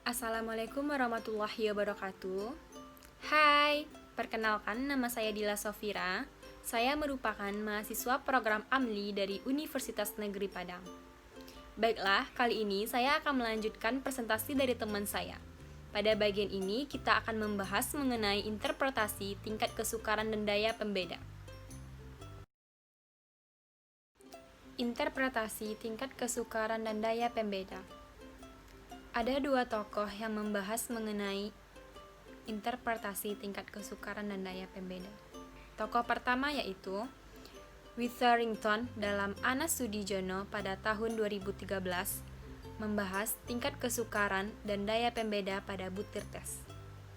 Assalamualaikum warahmatullahi wabarakatuh. Hai, perkenalkan nama saya Dila Sofira. Saya merupakan mahasiswa program AMLI dari Universitas Negeri Padang. Baiklah, kali ini saya akan melanjutkan presentasi dari teman saya. Pada bagian ini, kita akan membahas mengenai interpretasi tingkat kesukaran dan daya pembeda. Interpretasi tingkat kesukaran dan daya pembeda. Ada dua tokoh yang membahas mengenai interpretasi tingkat kesukaran dan daya pembeda. Tokoh pertama yaitu Witherington dalam Anas Sudijono pada tahun 2013 membahas tingkat kesukaran dan daya pembeda pada butir tes.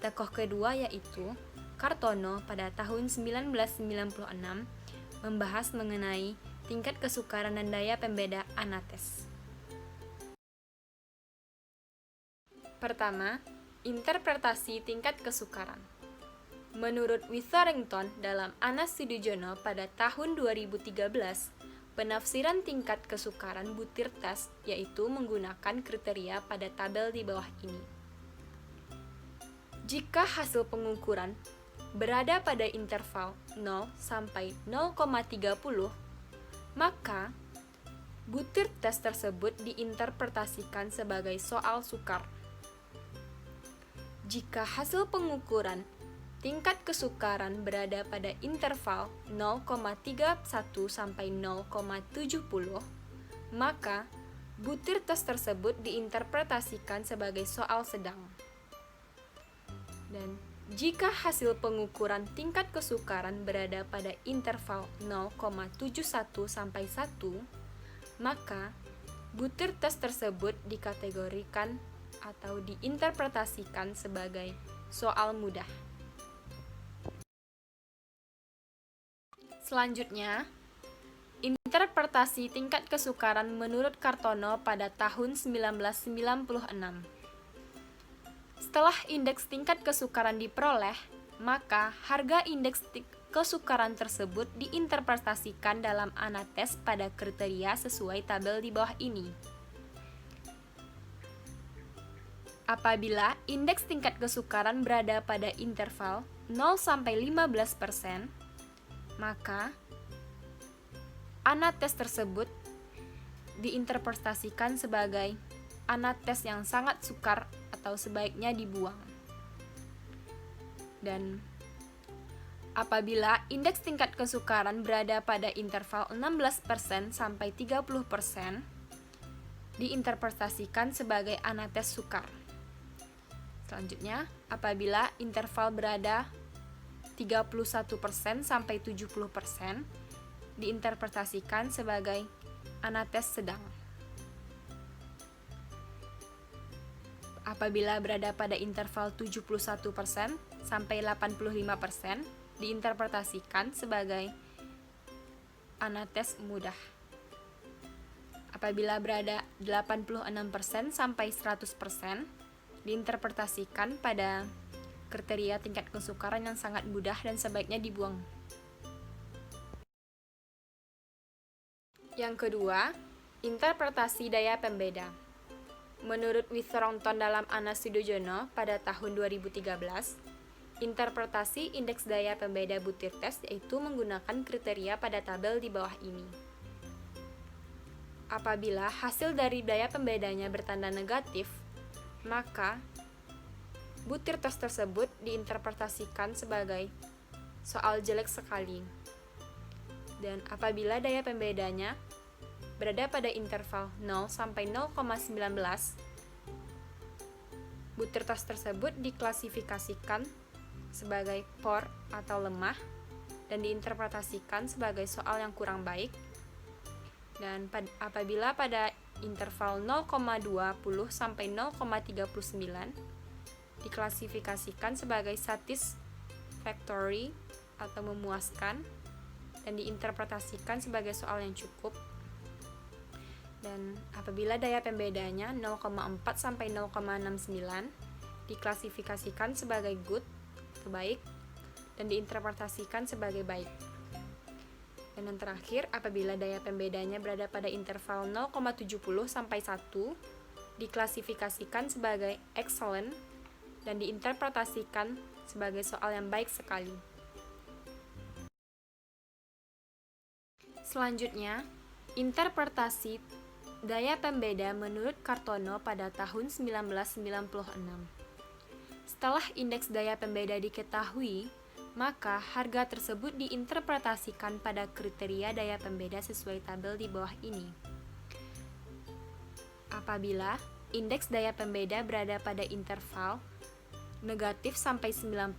Tokoh kedua yaitu Kartono pada tahun 1996 membahas mengenai tingkat kesukaran dan daya pembeda anates. Pertama, interpretasi tingkat kesukaran. Menurut Witherington dalam Anas Sudijono pada tahun 2013, penafsiran tingkat kesukaran butir tes yaitu menggunakan kriteria pada tabel di bawah ini. Jika hasil pengukuran berada pada interval 0 sampai 0,30, maka butir tes tersebut diinterpretasikan sebagai soal sukar. Jika hasil pengukuran tingkat kesukaran berada pada interval 0,31 sampai 0,70, maka butir tes tersebut diinterpretasikan sebagai soal sedang. Dan jika hasil pengukuran tingkat kesukaran berada pada interval 0,71 sampai 1, maka butir tes tersebut dikategorikan atau diinterpretasikan sebagai soal mudah. Selanjutnya, interpretasi tingkat kesukaran menurut Kartono pada tahun 1996. Setelah indeks tingkat kesukaran diperoleh, maka harga indeks kesukaran tersebut diinterpretasikan dalam anates pada kriteria sesuai tabel di bawah ini. Apabila indeks tingkat kesukaran berada pada interval 0 sampai 15%, maka anates tersebut diinterpretasikan sebagai anates yang sangat sukar atau sebaiknya dibuang. Dan apabila indeks tingkat kesukaran berada pada interval 16% sampai 30%, diinterpretasikan sebagai anates sukar. Selanjutnya, apabila interval berada 31% sampai 70%, diinterpretasikan sebagai anates sedang. Apabila berada pada interval 71% sampai 85%, diinterpretasikan sebagai anates mudah. Apabila berada 86% sampai 100%, diinterpretasikan pada kriteria tingkat kesukaran yang sangat mudah dan sebaiknya dibuang. Yang kedua, interpretasi daya pembeda. Menurut Witherington dalam Anas Sudijono pada tahun 2013, interpretasi indeks daya pembeda butir tes yaitu menggunakan kriteria pada tabel di bawah ini. Apabila hasil dari daya pembedanya bertanda negatif, maka butir tes tersebut diinterpretasikan sebagai soal jelek sekali. Dan apabila daya pembedanya berada pada interval 0 sampai 0,19, butir tes tersebut diklasifikasikan sebagai poor atau lemah dan diinterpretasikan sebagai soal yang kurang baik. Dan apabila pada interval 0,20 sampai 0,39 diklasifikasikan sebagai satisfactory atau memuaskan dan diinterpretasikan sebagai soal yang cukup. Dan apabila daya pembedanya 0,4 sampai 0,69 diklasifikasikan sebagai good atau baik dan diinterpretasikan sebagai baik. Dan yang terakhir, apabila daya pembedanya berada pada interval 0,70 sampai 1 diklasifikasikan sebagai excellent, dan diinterpretasikan sebagai soal yang baik sekali. Selanjutnya, interpretasi daya pembeda menurut Kartono pada tahun 1996. Setelah indeks daya pembeda diketahui, maka harga tersebut diinterpretasikan pada kriteria daya pembeda sesuai tabel di bawah ini. Apabila indeks daya pembeda berada pada interval negatif sampai 9%,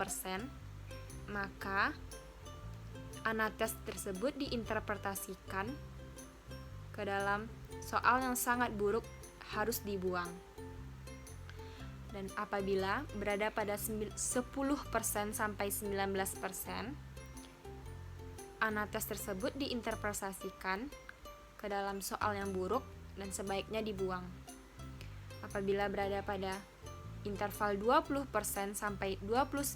maka anates tersebut diinterpretasikan ke dalam soal yang sangat buruk harus dibuang. Dan apabila berada pada 10% sampai 19%, anates tersebut diinterpretasikan ke dalam soal yang buruk dan sebaiknya dibuang. Apabila berada pada interval 20% sampai 29%,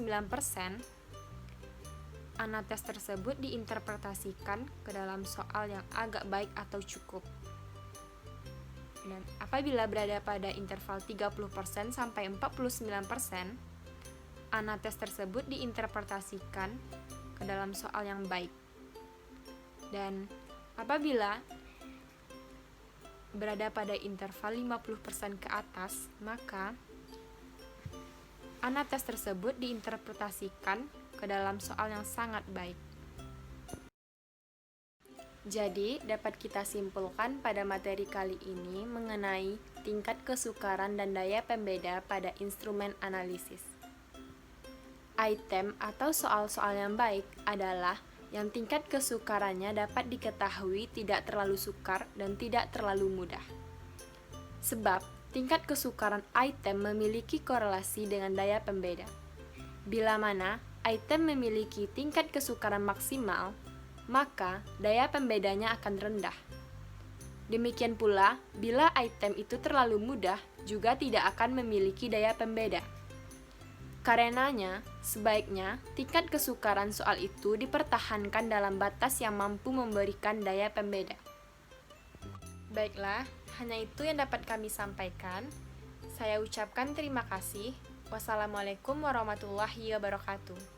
anates tersebut diinterpretasikan ke dalam soal yang agak baik atau cukup. Dan apabila berada pada interval 30% sampai 49%, anates tersebut diinterpretasikan ke dalam soal yang baik. Dan apabila berada pada interval 50% ke atas, maka anates tersebut diinterpretasikan ke dalam soal yang sangat baik. Jadi, dapat kita simpulkan pada materi kali ini mengenai tingkat kesukaran dan daya pembeda pada instrumen analisis. Item atau soal-soal yang baik adalah yang tingkat kesukarannya dapat diketahui tidak terlalu sukar dan tidak terlalu mudah. Sebab, tingkat kesukaran item memiliki korelasi dengan daya pembeda. Bila mana item memiliki tingkat kesukaran maksimal, maka daya pembedanya akan rendah. Demikian pula, bila item itu terlalu mudah, juga tidak akan memiliki daya pembeda. Karenanya, sebaiknya tingkat kesukaran soal itu dipertahankan dalam batas yang mampu memberikan daya pembeda. Baiklah, hanya itu yang dapat kami sampaikan. Saya ucapkan terima kasih. Wassalamualaikum warahmatullahi wabarakatuh.